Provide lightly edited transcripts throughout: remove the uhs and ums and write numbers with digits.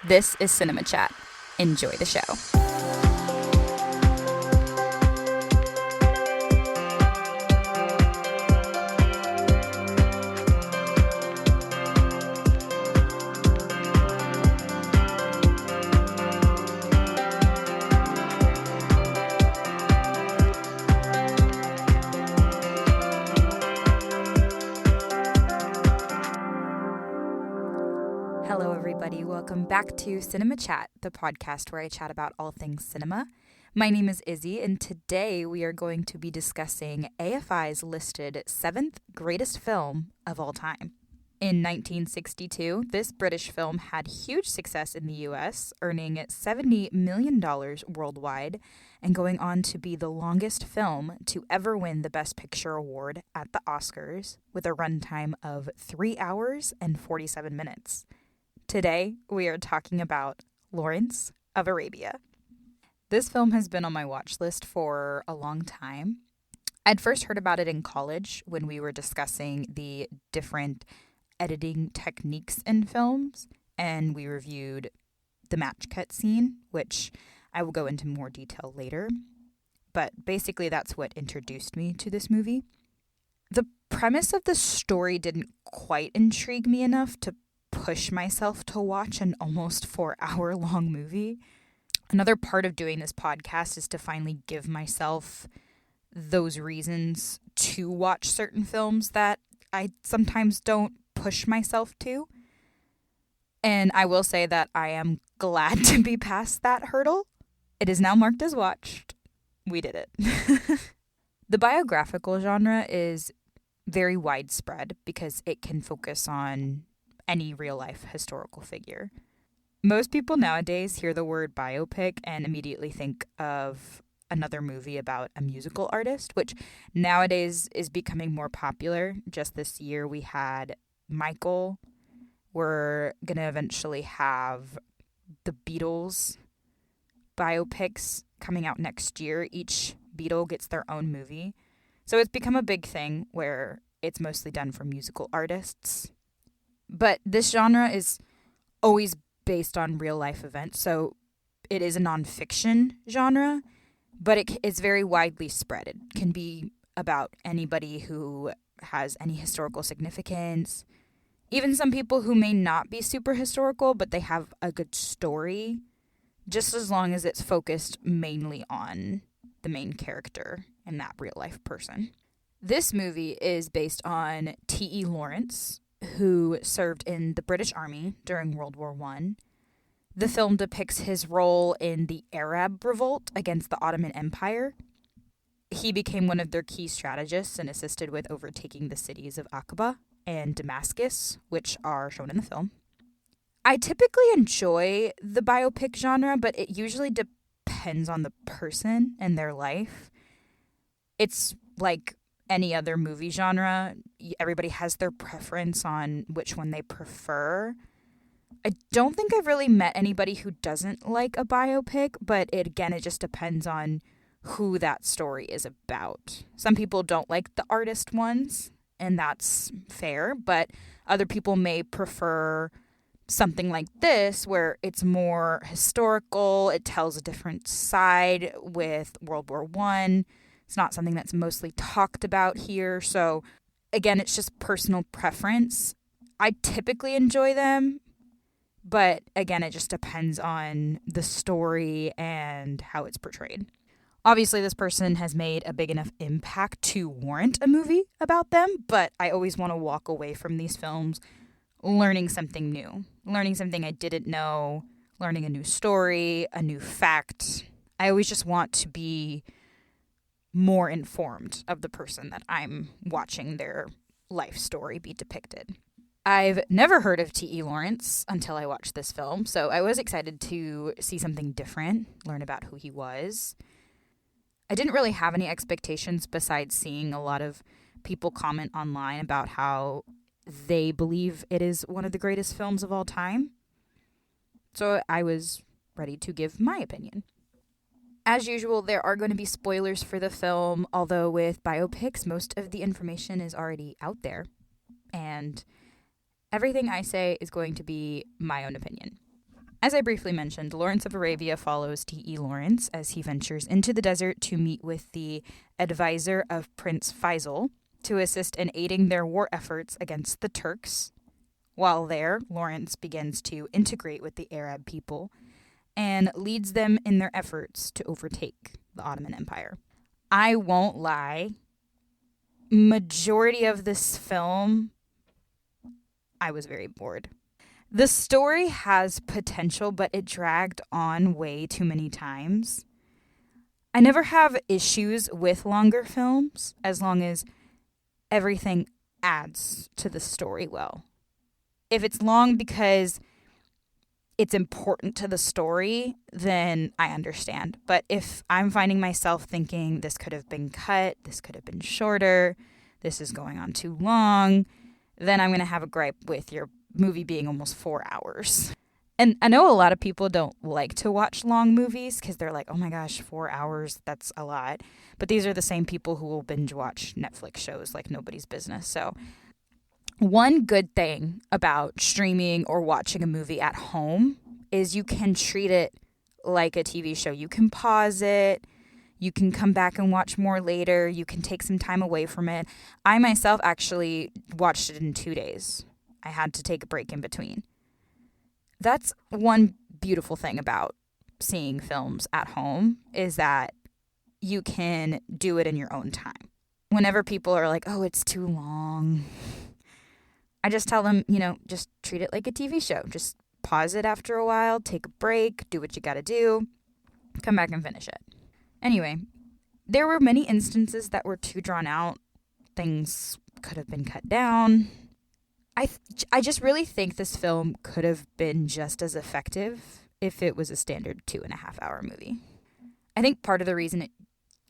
This is Cinema Chat. Enjoy the show. Hello, everybody. Welcome back to Cinema Chat, the podcast where I chat about all things cinema. My name is Izzy, and today we are going to be discussing AFI's listed 7th greatest film of all time. In 1962, this British film had huge success in the US, earning $70 million worldwide and going on to be the longest film to ever win the Best Picture award at the Oscars with a runtime of 3 hours and 47 minutes. Today, we are talking about Lawrence of Arabia. This film has been on my watch list for a long time. I'd first heard about it in college when we were discussing the different editing techniques in films, and we reviewed the match cut scene, which I will go into more detail later. But basically, that's what introduced me to this movie. The premise of the story didn't quite intrigue me enough to push myself to watch an almost 4-hour-long movie. Another part of doing this podcast is to finally give myself those reasons to watch certain films that I sometimes don't push myself to. And I will say that I am glad to be past that hurdle. It is now marked as watched. We did it. The biographical genre is very widespread because it can focus on any real-life historical figure. Most people nowadays hear the word biopic and immediately think of another movie about a musical artist, which nowadays is becoming more popular. Just this year we had Michael. We're going to eventually have the Beatles biopics coming out next year. Each Beatle gets their own movie. So it's become a big thing where it's mostly done for musical artists. But this genre is always based on real-life events, so it is a nonfiction genre, but it's very widely spread. It can be about anybody who has any historical significance, even some people who may not be super historical, but they have a good story, just as long as it's focused mainly on the main character and that real-life person. This movie is based on T.E. Lawrence, who served in the British Army during World War I. The film depicts his role in the Arab revolt against the Ottoman Empire. He became one of their key strategists and assisted with overtaking the cities of Aqaba and Damascus, which are shown in the film. I typically enjoy the biopic genre, but it usually depends on the person and their life. It's like any other movie genre. Everybody has their preference on which one they prefer. I don't think I've really met anybody who doesn't like a biopic, but it just depends on who that story is about. Some people don't like the artist ones, and that's fair, but other people may prefer something like this where it's more historical, it tells a different side with World War I. It's not something that's mostly talked about here. So again, it's just personal preference. I typically enjoy them, but again, it just depends on the story and how it's portrayed. Obviously, this person has made a big enough impact to warrant a movie about them, but I always want to walk away from these films learning something new, learning something I didn't know, learning a new story, a new fact. I always just want to be more informed of the person that I'm watching their life story be depicted. I've never heard of T.E. Lawrence until I watched this film, so I was excited to see something different, learn about who he was. I didn't really have any expectations besides seeing a lot of people comment online about how they believe it is one of the greatest films of all time. So I was ready to give my opinion. As usual, there are going to be spoilers for the film, although with biopics, most of the information is already out there. And everything I say is going to be my own opinion. As I briefly mentioned, Lawrence of Arabia follows T.E. Lawrence as he ventures into the desert to meet with the advisor of Prince Faisal to assist in aiding their war efforts against the Turks. While there, Lawrence begins to integrate with the Arab people and leads them in their efforts to overtake the Ottoman Empire. I won't lie, majority of this film, I was very bored. The story has potential, but it dragged on way too many times. I never have issues with longer films as long as everything adds to the story well. If it's long because it's important to the story, then I understand. But if I'm finding myself thinking this could have been cut, this could have been shorter, this is going on too long, then I'm going to have a gripe with your movie being almost 4 hours. And I know a lot of people don't like to watch long movies because they're like, oh my gosh, 4 hours, that's a lot. But these are the same people who will binge watch Netflix shows like nobody's business. So one good thing about streaming or watching a movie at home is you can treat it like a TV show. You can pause it. You can come back and watch more later. You can take some time away from it. I myself actually watched it in 2 days. I had to take a break in between. That's one beautiful thing about seeing films at home is that you can do it in your own time. Whenever people are like, oh, it's too long, I just tell them, just treat it like a TV show. Just pause it after a while, take a break, do what you gotta do, come back and finish it. Anyway, there were many instances that were too drawn out. Things could have been cut down. I just really think this film could have been just as effective if it was a standard 2.5 hour movie. I think part of the reason it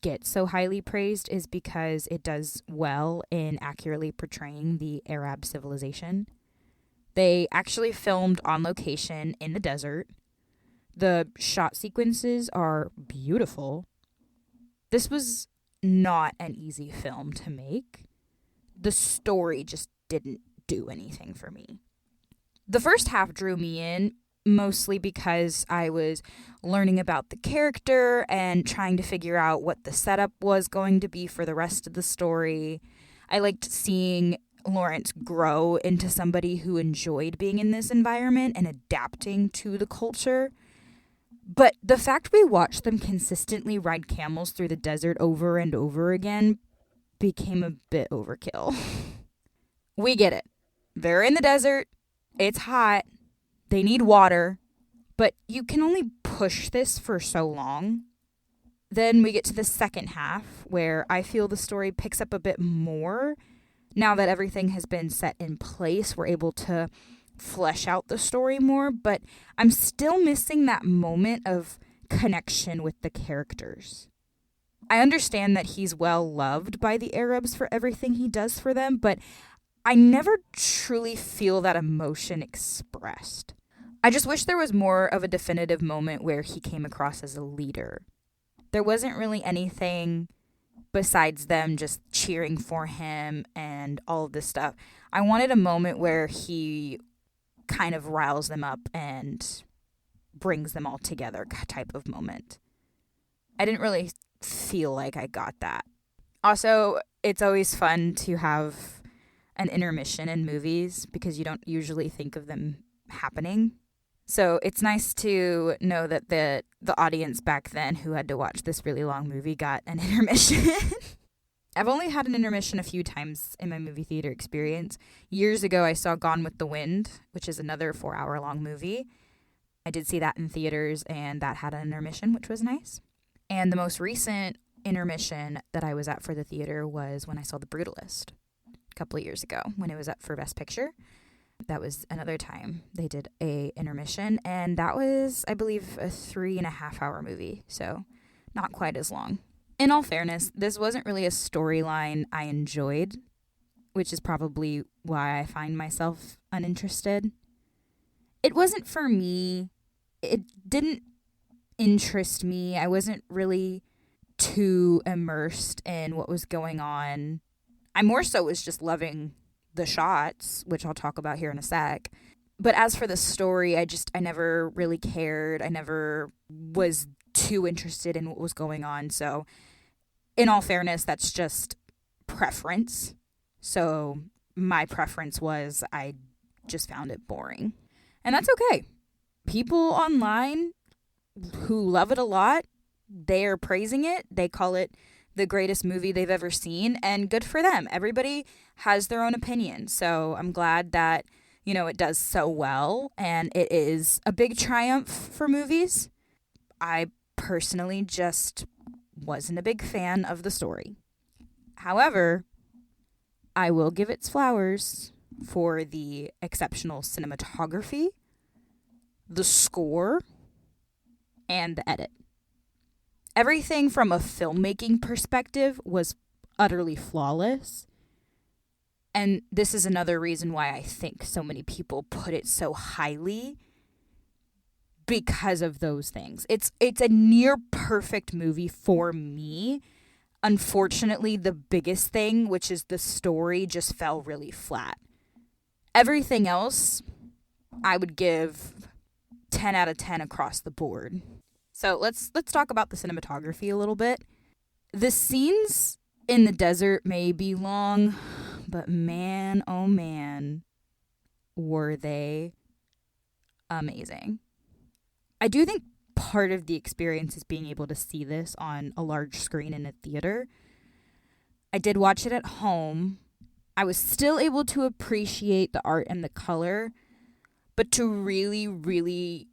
gets so highly praised is because it does well in accurately portraying the Arab civilization. They actually filmed on location in the desert. The shot sequences are beautiful. This was not an easy film to make. The story just didn't do anything for me. The first half drew me in mostly because I was learning about the character and trying to figure out what the setup was going to be for the rest of the story. I liked seeing Lawrence grow into somebody who enjoyed being in this environment and adapting to the culture. But the fact we watched them consistently ride camels through the desert over and over again became a bit overkill. We get it. They're in the desert. It's hot. They need water. But you can only push this for so long. Then we get to the second half where I feel the story picks up a bit more. Now that everything has been set in place, we're able to flesh out the story more. But I'm still missing that moment of connection with the characters. I understand that he's well loved by the Arabs for everything he does for them, but I never truly feel that emotion expressed. I just wish there was more of a definitive moment where he came across as a leader. There wasn't really anything besides them just cheering for him and all of this stuff. I wanted a moment where he kind of riles them up and brings them all together type of moment. I didn't really feel like I got that. Also, it's always fun to have an intermission in movies because you don't usually think of them happening. So it's nice to know that the audience back then who had to watch this really long movie got an intermission. I've only had an intermission a few times in my movie theater experience. Years ago, I saw Gone with the Wind, which is another 4-hour-long movie. I did see that in theaters, and that had an intermission, which was nice. And the most recent intermission that I was at for the theater was when I saw The Brutalist a couple of years ago when it was up for Best Picture. That was another time they did a intermission, and that was, I believe, a 3.5-hour movie, so not quite as long. In all fairness, this wasn't really a storyline I enjoyed, which is probably why I find myself uninterested. It wasn't for me. It didn't interest me. I wasn't really too immersed in what was going on. I more so was just loving the shots, which I'll talk about here in a sec. But as for the story, I never really cared. I never was too interested in what was going on. So, in all fairness, that's just preference. So, my preference was I just found it boring. And that's okay. People online who love it a lot, they're praising it. They call it the greatest movie they've ever seen, and good for them. Everybody has their own opinion. So I'm glad that, it does so well, and it is a big triumph for movies. I personally just wasn't a big fan of the story. However, I will give its flowers for the exceptional cinematography, the score, and the edit. Everything from a filmmaking perspective was utterly flawless. And this is another reason why I think so many people put it so highly, because of those things. It's a near perfect movie for me. Unfortunately, the biggest thing, which is the story, just fell really flat. Everything else, I would give 10 out of 10 across the board. So let's talk about the cinematography a little bit. The scenes in the desert may be long, but man, oh man, were they amazing. I do think part of the experience is being able to see this on a large screen in a theater. I did watch it at home. I was still able to appreciate the art and the color, but to really, really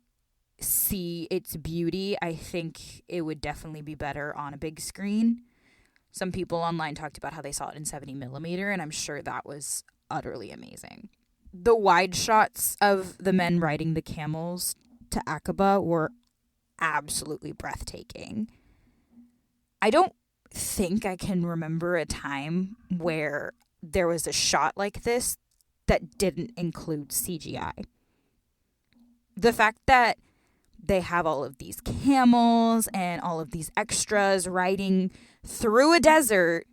see its beauty, I think it would definitely be better on a big screen. Some people online talked about how they saw it in 70mm, and I'm sure that was utterly amazing. The wide shots of the men riding the camels to Aqaba were absolutely breathtaking. I don't think I can remember a time where there was a shot like this that didn't include CGI. The fact that they have all of these camels and all of these extras riding through a desert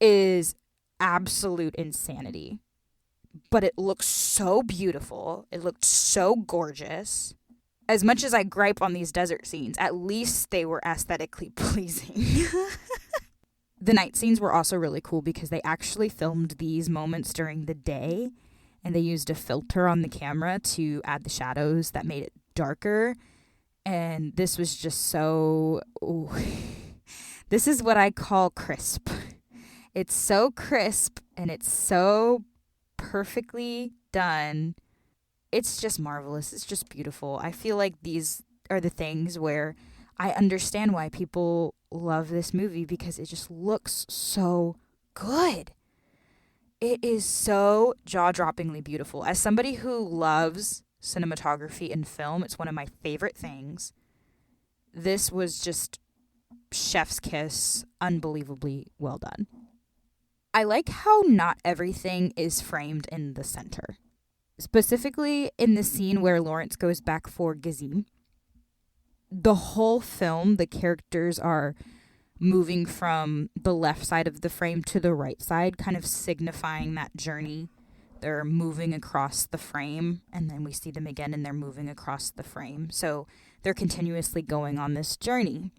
is absolute insanity. But it looks so beautiful. It looked so gorgeous. As much as I gripe on these desert scenes, at least they were aesthetically pleasing. The night scenes were also really cool because they actually filmed these moments during the day, and they used a filter on the camera to add the shadows that made it darker. And this was just so... Ooh. This is what I call crisp. It's so crisp, and it's so perfectly done. It's just marvelous. It's just beautiful. I feel like these are the things where I understand why people love this movie, because it just looks so good. It is so jaw-droppingly beautiful. As somebody who loves cinematography in film, it's one of my favorite things. This was just chef's kiss, unbelievably well done. I like how not everything is framed in the center. Specifically in the scene where Lawrence goes back for Gazim. The whole film, the characters are moving from the left side of the frame to the right side, kind of signifying that journey. They're moving across the frame, and then we see them again, and they're moving across the frame. So they're continuously going on this journey.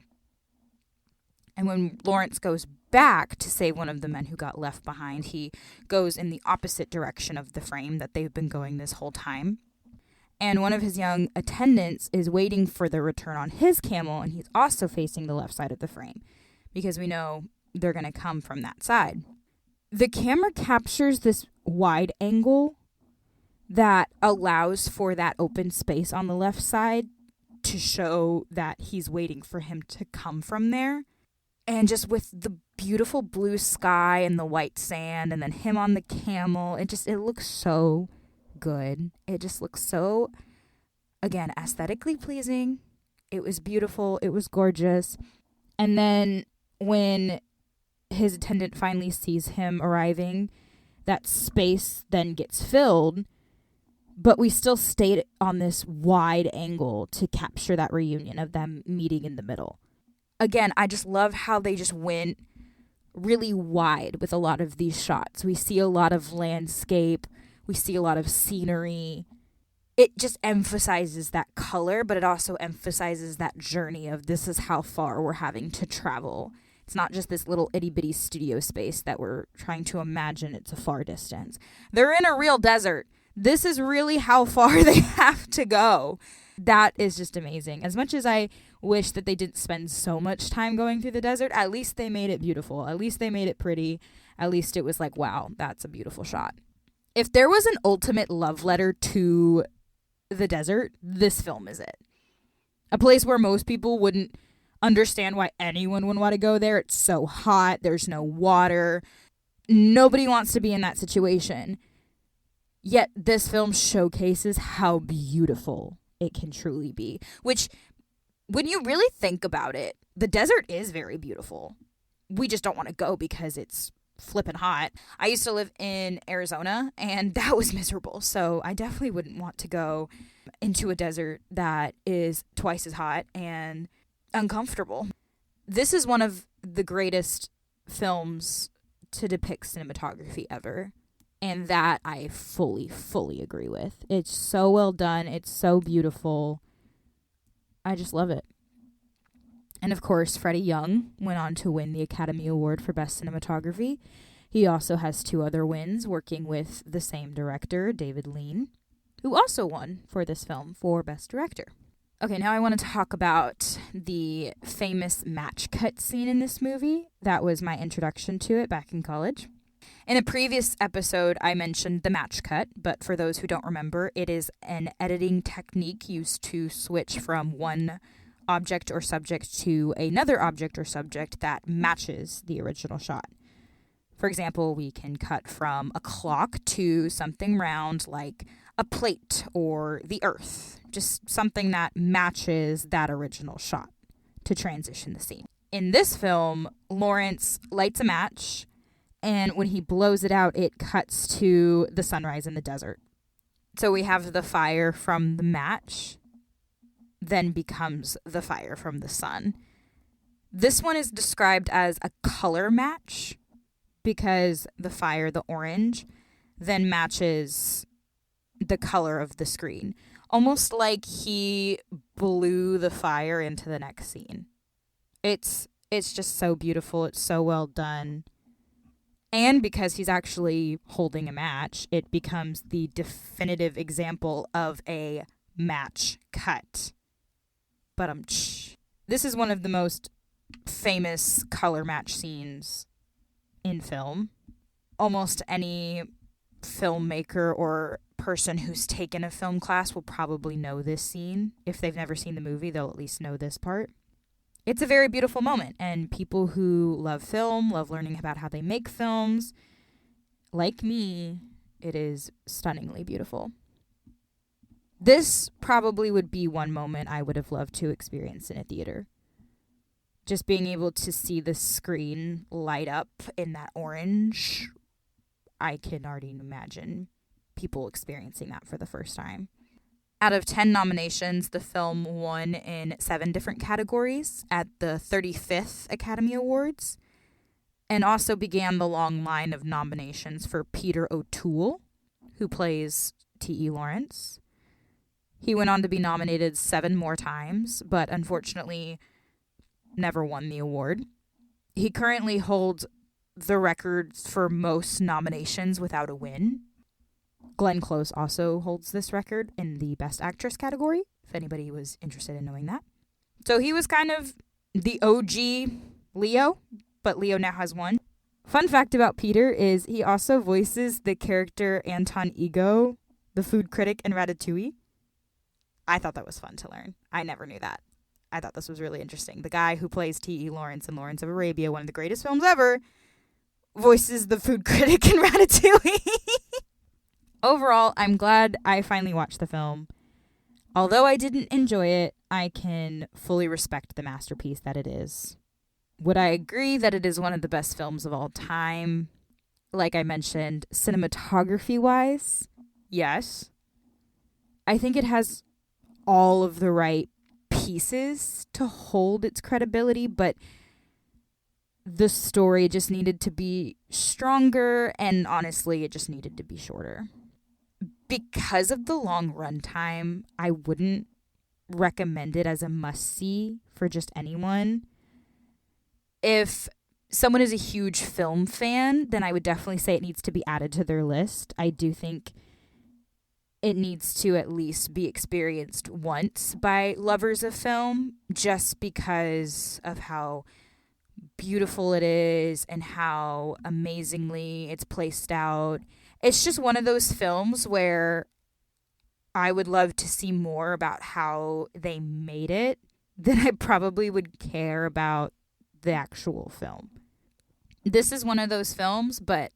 And when Lawrence goes back to save one of the men who got left behind, he goes in the opposite direction of the frame that they've been going this whole time. And one of his young attendants is waiting for the return on his camel, and he's also facing the left side of the frame, because we know they're going to come from that side. The camera captures this wide angle that allows for that open space on the left side to show that he's waiting for him to come from there. And just with the beautiful blue sky and the white sand, and then him on the camel, it looks so good. It just looks so, again, aesthetically pleasing. It was beautiful. It was gorgeous. And then when his attendant finally sees him arriving, that space then gets filled, but we still stayed on this wide angle to capture that reunion of them meeting in the middle. Again, I just love how they just went really wide with a lot of these shots. We see a lot of landscape. We see a lot of scenery. it just emphasizes that color, but it also emphasizes that journey of this is how far we're having to travel. It's not just this little itty bitty studio space that we're trying to imagine it's a far distance. They're in a real desert. This is really how far they have to go. That is just amazing. As much as I wish that they didn't spend so much time going through the desert, at least they made it beautiful. At least they made it pretty. At least it was like, wow, that's a beautiful shot. If there was an ultimate love letter to the desert, this film is it. A place where most people wouldn't understand why anyone would want to go there. It's so hot. There's no water. Nobody wants to be in that situation. Yet this film showcases how beautiful it can truly be. Which, when you really think about it, the desert is very beautiful. We just don't want to go because it's flipping hot. I used to live in Arizona, and that was miserable. So I definitely wouldn't want to go into a desert that is twice as hot and uncomfortable. This is one of the greatest films to depict cinematography ever. And that I fully agree with. It's so well done. It's so beautiful. I just love it. And of course, Freddie Young went on to win the Academy Award for Best Cinematography. He also has 2 other wins working with the same director, David Lean, who also won for this film for Best Director. Okay, now I want to talk about the famous match cut scene in this movie. That was my introduction to it back in college. In a previous episode, I mentioned the match cut, but for those who don't remember, it is an editing technique used to switch from one object or subject to another object or subject that matches the original shot. For example, we can cut from a clock to something round like a plate or the earth, just something that matches that original shot to transition the scene. In this film, Lawrence lights a match, and when he blows it out, it cuts to the sunrise in the desert. So we have the fire from the match, then becomes the fire from the sun. This one is described as a color match because the fire, the orange, then matches the color of the screen. Almost like he blew the fire into the next scene. It's just so beautiful. It's so well done. And because he's actually holding a match, it becomes the definitive example of a match cut. But this is one of the most famous color match scenes in film. Almost any filmmaker or person who's taken a film class will probably know this scene. If they've never seen the movie, they'll at least know this part. It's a very beautiful moment, and people who love film, love learning about how they make films, like me, it is stunningly beautiful. This probably would be one moment I would have loved to experience in a theater. Just being able to see the screen light up in that orange, I can already imagine people experiencing that for the first time. Out of 10 nominations, the film won in 7 different categories at the 35th Academy Awards, and also began the long line of nominations for Peter O'Toole, who plays T.E. Lawrence. He went on to be nominated 7 more times, but unfortunately never won the award. He currently holds the record for most nominations without a win. Glenn Close also holds this record in the Best Actress category, if anybody was interested in knowing that. So he was kind of the OG Leo, but Leo now has one. Fun fact about Peter is he also voices the character Anton Ego, the food critic in Ratatouille. I thought that was fun to learn. I never knew that. I thought this was really interesting. The guy who plays T.E. Lawrence in Lawrence of Arabia, one of the greatest films ever, voices the food critic in Ratatouille. Overall, I'm glad I finally watched the film. Although I didn't enjoy it, I can fully respect the masterpiece that it is. Would I agree that it is one of the best films of all time? Like I mentioned, cinematography-wise, yes. I think it has all of the right pieces to hold its credibility, but the story just needed to be stronger, and honestly, it just needed to be shorter. because of the long runtime, I wouldn't recommend it as a must-see for just anyone. If someone is a huge film fan, then I would definitely say it needs to be added to their list. I do think it needs to at least be experienced once by lovers of film, just because of how beautiful it is and how amazingly it's placed out. It's just one of those films where I would love to see more about how they made it than I probably would care about the actual film. This is one of those films, but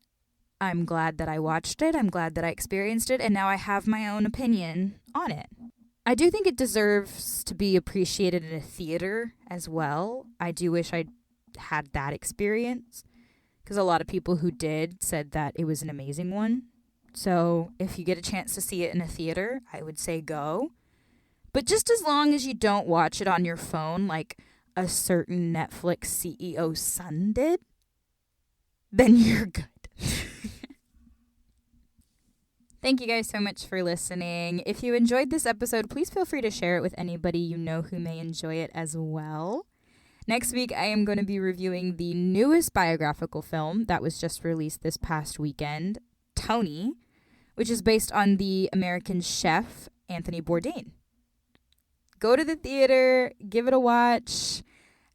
I'm glad that I watched it. I'm glad that I experienced it, and now I have my own opinion on it. I do think it deserves to be appreciated in a theater as well. I do wish I had that experience, because a lot of people who did said that it was an amazing one. So if you get a chance to see it in a theater, I would say go. But just as long as you don't watch it on your phone like a certain Netflix CEO's son did, then you're good. Thank you guys so much for listening. If you enjoyed this episode, please feel free to share it with anybody you know who may enjoy it as well. Next week, I am going to be reviewing the newest biographical film that was just released this past weekend, Tony, which is based on the American chef Anthony Bourdain. Go to the theater, give it a watch,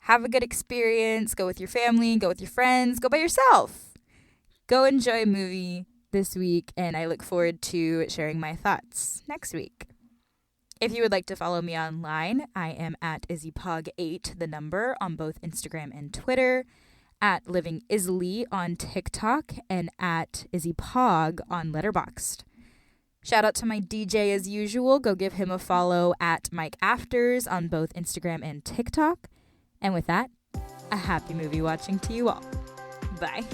have a good experience, go with your family, go with your friends, go by yourself. Go enjoy a movie this week, and I look forward to sharing my thoughts next week. If you would like to follow me online, I am at IzzyPog8, the number, on both Instagram and Twitter, at LivingIzly on TikTok, and at IzzyPog on Letterboxd. Shout out to my DJ as usual. Go give him a follow at Mike Afters on both Instagram and TikTok. And with that, a happy movie watching to you all. Bye.